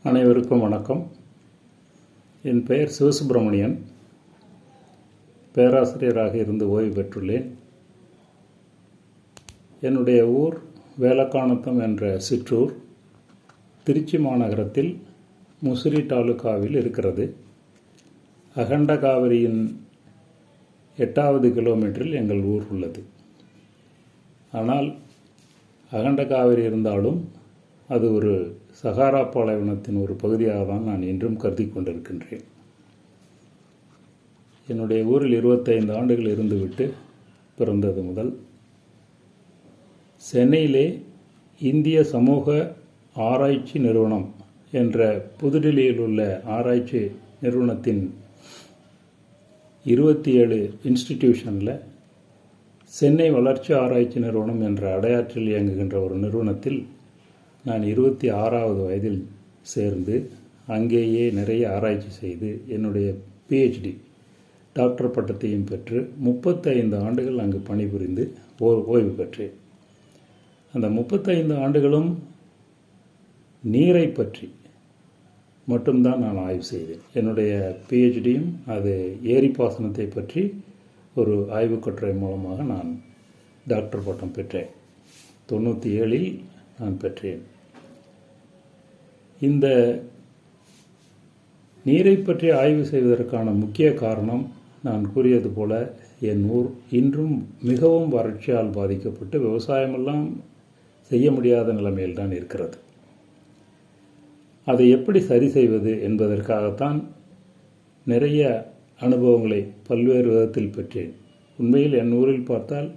அனைவருக்கும் வணக்கம். என் பெயர் சிவசுப்பிரமணியன். பேராசிரியராக இருந்து ஓய்வு பெற்றுள்ளேன். என்னுடைய ஊர் வேலக்கானத்தம் என்ற சிற்றூர் திருச்சி மாநகரத்தில் முசிறி தாலுகாவில் இருக்கிறது. அகண்ட காவிரியின் 8வது கிலோமீட்டரில் எங்கள் ஊர் உள்ளது. ஆனால் அகண்ட காவிரி இருந்தாலும் அது ஒரு சகாரா பாலைவனத்தின் ஒரு பகுதியாக தான் நான் இன்றும் கருதி கொண்டிருக்கின்றேன். என்னுடைய ஊரில் 25 ஆண்டுகள் இருந்துவிட்டு பிறந்தது முதல் சென்னையிலே இந்திய சமூக ஆராய்ச்சி நிறுவனம் என்ற புதுடில்லியில் உள்ள ஆராய்ச்சி நிறுவனத்தின் 27 இன்ஸ்டிடியூஷனில் சென்னை வளர்ச்சி ஆராய்ச்சி நிறுவனம் என்ற அடையாற்றில் இயங்குகின்ற ஒரு நிறுவனத்தில் நான் 26வது வயதில் சேர்ந்து அங்கேயே நிறைய ஆராய்ச்சி செய்து என்னுடைய PhD டாக்டர் பட்டத்தையும் பெற்று 35 ஆண்டுகள் அங்கு பணிபுரிந்து ஓய்வு பெற்றேன். அந்த 35 ஆண்டுகளும் நீரை பற்றி மட்டும்தான் நான் ஆய்வு செய்தேன். என்னுடைய PhDயும் அது ஏரி பாசனத்தை பற்றி ஒரு ஆய்வு கட்டுரை மூலமாக நான் டாக்டர் பட்டம் பெற்றேன். 97இல் நான் பெற்றேன். இந்த நீரை பற்றி ஆய்வு செய்வதற்கான முக்கிய காரணம் நான் கூறியது போல என் ஊர் இன்றும் மிகவும் வறட்சியால் பாதிக்கப்பட்டு விவசாயமெல்லாம் செய்ய முடியாத நிலைமையில் தான் இருக்கிறது. அதை எப்படி சரி செய்வது என்பதற்காகத்தான் நிறைய அனுபவங்களை பல்வேறு விதத்தில் பெற்றேன். உண்மையில் என் ஊரில் பார்த்தால்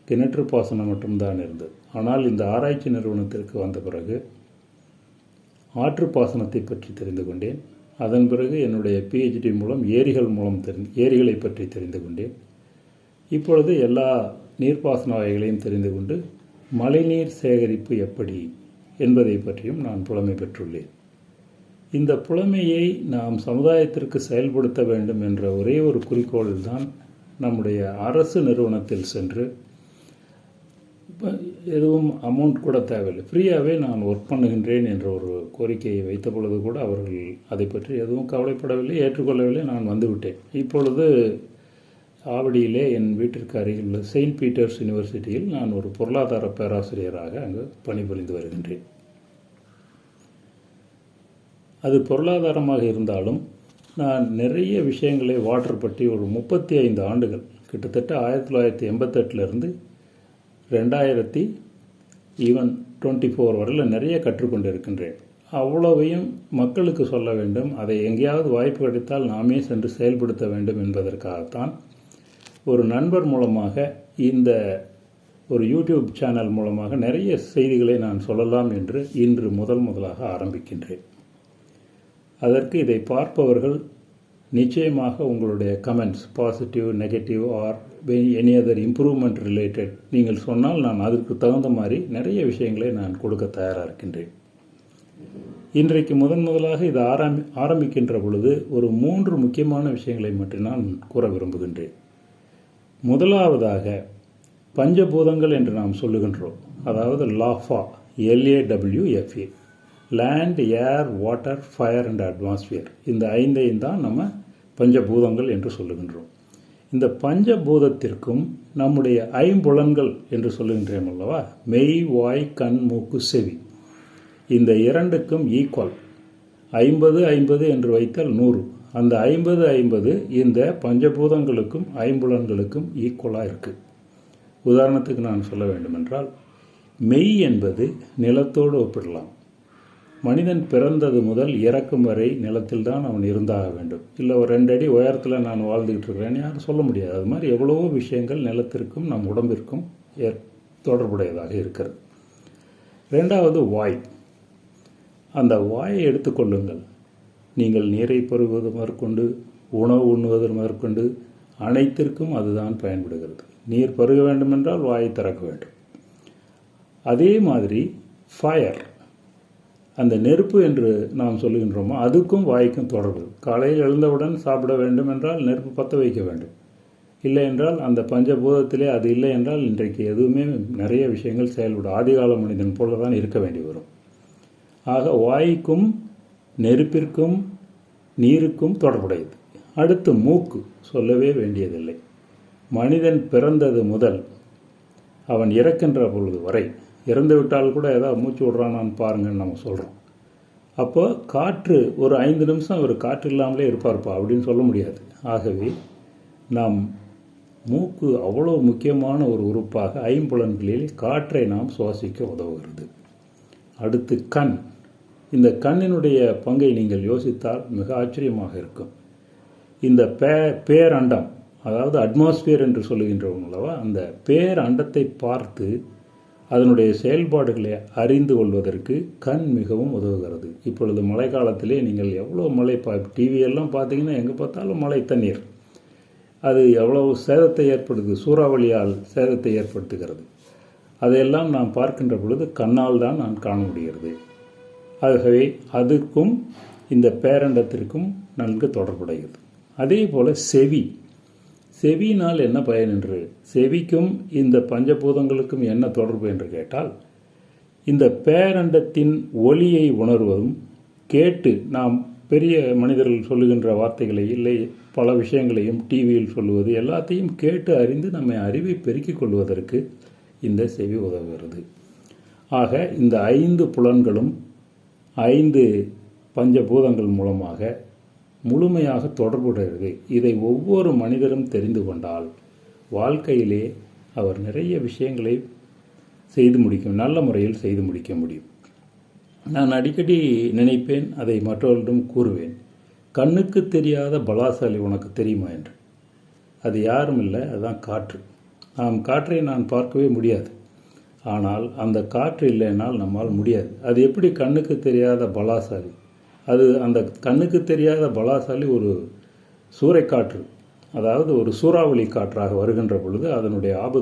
கிணற்று பாசனம் மட்டும்தான் இருந்தது. ஆனால் இந்த ஆராய்ச்சி நிறுவனத்திற்கு வந்த பிறகு ஆற்று பாசனத்தை பற்றி தெரிந்து கொண்டேன். அதன் பிறகு என்னுடைய PhD மூலம் ஏரிகளை பற்றி தெரிந்து கொண்டேன். இப்பொழுது எல்லா நீர்ப்பாசன வகைகளையும் தெரிந்து கொண்டு மழைநீர் சேகரிப்பு எப்படி என்பதை பற்றியும் நான் புலமை பெற்றுள்ளேன். இந்த புலமையை நாம் சமுதாயத்திற்கு செயல்படுத்த வேண்டும் என்ற ஒரே ஒரு குறிக்கோளில் தான் நம்முடைய அரசு நிறுவனத்தில் சென்று எதுவும் அமௌண்ட் கூட தேவையில்லை, ஃப்ரீயாகவே நான் ஒர்க் பண்ணுகின்றேன் என்ற ஒரு கோரிக்கையை வைத்த பொழுது கூட அவர்கள் அதை பற்றி எதுவும் கவலைப்படவில்லை, ஏற்றுக்கொள்ளவில்லை. நான் வந்துவிட்டேன். இப்பொழுது ஆவடியிலே என் வீட்டிற்கு அருகில் உள்ள செயின்ட் பீட்டர்ஸ் யூனிவர்சிட்டியில் நான் ஒரு பொருளாதார பேராசிரியராக அங்கு பணிபுரிந்து வருகின்றேன். அது பொருளாதாரமாக இருந்தாலும் நான் நிறைய விஷயங்களை வாட்டர் பற்றி ஒரு 35 ஆண்டுகள் கிட்டத்தட்ட 1988 2024 வரையில் நிறைய கற்றுக்கொண்டு இருக்கின்றேன். அவ்வளவையும் மக்களுக்கு சொல்ல வேண்டும், அதை எங்கேயாவது வாய்ப்பு கிடைத்தால் நாமே சென்று செயல்படுத்த வேண்டும் என்பதற்காகத்தான் ஒரு நண்பர் மூலமாக இந்த ஒரு யூடியூப் சேனல் மூலமாக நிறைய செய்திகளை நான் சொல்லலாம் என்று இன்று முதலாக ஆரம்பிக்கின்றேன். அதற்கு இதை பார்ப்பவர்கள் நிச்சயமாக உங்களுடைய comments positive, negative or any other improvement related நீங்கள் சொன்னால் நான் அதற்கு தகுந்த மாதிரி நிறைய விஷயங்களை நான் கொடுக்க தயாராக இருக்கின்றேன். இன்றைக்கு முதலாக இது ஆரம்பிக்கின்ற பொழுது ஒரு 3 முக்கியமான விஷயங்களை மட்டும் நான் கூற விரும்புகின்றேன். முதலாவதாக பஞ்சபூதங்கள் என்று நாம் சொல்லுகின்றோம். அதாவது LAWFA LAWFA land, air, water, fire and atmosphere. இந்த 5ஐயும் தான் நம்ம பஞ்சபூதங்கள் என்று சொல்லுகின்றோம். இந்த பஞ்சபூதத்திற்கும் நம்முடைய ஐம்புலன்கள் என்று சொல்லுகின்றோம் அல்லவா, மெய், வாய், கண், மூக்கு, செவி, இந்த 2க்கும் ஈக்குவல். 50-50 என்று வைத்தால் 100. அந்த 50-50 இந்த பஞ்சபூதங்களுக்கும் ஐம்புலன்களுக்கும் ஈக்குவலாக இருக்குது. உதாரணத்துக்கு நான் சொல்ல வேண்டுமென்றால் மெய் என்பது நிலத்தோடு ஒப்பிடலாம். மனிதன் பிறந்தது முதல் இறக்கும் வரை நிலத்தில் தான் அவன் இருந்தாக வேண்டும். இல்லை ஒரு 2 அடி உயரத்தில் நான் வாழ்ந்துக்கிட்டு இருக்கிறேன்னு யாரும் சொல்ல முடியாது. அது மாதிரி எவ்வளவோ விஷயங்கள் நிலத்திற்கும் நம் உடம்பிற்கும் தொடர்புடையதாக இருக்கிறது. 2வது வாய். அந்த வாயை எடுத்துக்கொள்ளுங்கள். நீங்கள் நீரை பருகுவது முதற்கொண்டு உணவு உண்ணுவது முதற்கொண்டு அனைத்திற்கும் அதுதான் பயன்படுகிறது. நீர் பருக வேண்டுமென்றால் வாயை திறக்க வேண்டும். அதே மாதிரி ஃபயர், அந்த நெருப்பு என்று நாம் சொல்லுகின்றோமோ அதுக்கும் வாய்க்கும் தொடர்பு. காலையில் எழுந்தவுடன் சாப்பிட வேண்டும் என்றால் நெருப்பு பற்ற வைக்க வேண்டும். இல்லை என்றால் அந்த பஞ்சபூதத்திலே அது இல்லை என்றால் இன்றைக்கு எதுவுமே நிறைய விஷயங்கள் செயல்படும். ஆதிகால மனிதன் போல தான் இருக்க வேண்டி வரும். ஆக வாயுக்கும் நெருப்பிற்கும் நீருக்கும் தொடர்புடையது. அடுத்து மூக்கு, சொல்லவே வேண்டியதில்லை. மனிதன் பிறந்தது முதல் அவன் இறக்கின்ற பொழுது வரை, இறந்து விட்டால் கூட ஏதாவது மூச்சு விடுறானான்னு பாருங்கன்னு நம்ம சொல்கிறோம். அப்போ காற்று ஒரு 5 நிமிஷம் ஒரு காற்று இல்லாமலே இருப்பார்ப்பா அப்படின்னு சொல்ல முடியாது. ஆகவே நாம் மூக்கு அவ்வளோ முக்கியமான ஒரு உறுப்பாக ஐம்புலன்களில் காற்றை நாம் சுவாசிக்க உதவுகிறது. அடுத்து கண். இந்த கண்ணினுடைய பங்கை நீங்கள் யோசித்தால் மிக ஆச்சரியமாக இருக்கும். இந்த பேரண்டம், அதாவது அட்மாஸ்பியர் என்று சொல்லுகின்றோம் அல்லவா, அந்த பேரண்டத்தை பார்த்து அதனுடைய செயல்பாடுகளை அறிந்து கொள்வதற்கு கண் மிகவும் உதவுகிறது. இப்பொழுது மழை காலத்திலே நீங்கள் எவ்வளோ மழை டிவியெல்லாம் பார்த்தீங்கன்னா எங்கே பார்த்தாலும் மழை தண்ணீர், அது எவ்வளவு சேதத்தை ஏற்படுது, சூறாவளியால் சேதத்தை ஏற்படுத்துகிறது. அதையெல்லாம் நாம் பார்க்கின்ற பொழுது கண்ணால் தான் நான் காண முடிகிறது. ஆகவே அதுக்கும் இந்த பேரண்டத்திற்கும் நன்கு தொடர்புடையது. அதே போல் செவி. செவியினால் என்ன பயன் என்று, செவிக்கும் இந்த பஞ்சபூதங்களுக்கும் என்ன தொடர்பு என்று கேட்டால், இந்த பேரண்டத்தின் ஒலியை உணர்வதும் கேட்டு நாம் பெரிய மனிதர்கள் சொல்லுகின்ற வார்த்தைகளை இல்லை பல விஷயங்களையும் டிவியில் சொல்லுவது எல்லாத்தையும் கேட்டு அறிந்து நம்மை அறிவை பெருக்கிக் கொள்வதற்கு இந்த செவி உதவுகிறது. ஆக இந்த 5 புலன்களும் 5 பஞ்சபூதங்கள் மூலமாக முழுமையாக தொடர்புடையது. இதை ஒவ்வொரு மனிதரும் தெரிந்து கொண்டால் வாழ்க்கையிலே அவர் நிறைய விஷயங்களை செய்து முடிக்கும், நல்ல முறையில் செய்து முடிக்க முடியும். நான் அடிக்கடி நினைப்பேன், அதை மற்றவர்களிடம் கூறுவேன், கண்ணுக்கு தெரியாத பலாசாலி உனக்கு தெரியுமா என்று. அது யாரும் இல்லை, அதுதான் காற்று. காற்றை நான் பார்க்கவே முடியாது, ஆனால் அந்த காற்று இல்லைனால் நம்மால் முடியாது. அது எப்படி கண்ணுக்கு தெரியாத பலாசாலி? அது அந்த கண்ணுக்கு தெரியாத பலாசாலி ஒரு சூறைக்காற்று, அதாவது ஒரு சூறாவளி காற்றாக வருகின்ற பொழுது அதனுடைய ஆபத்து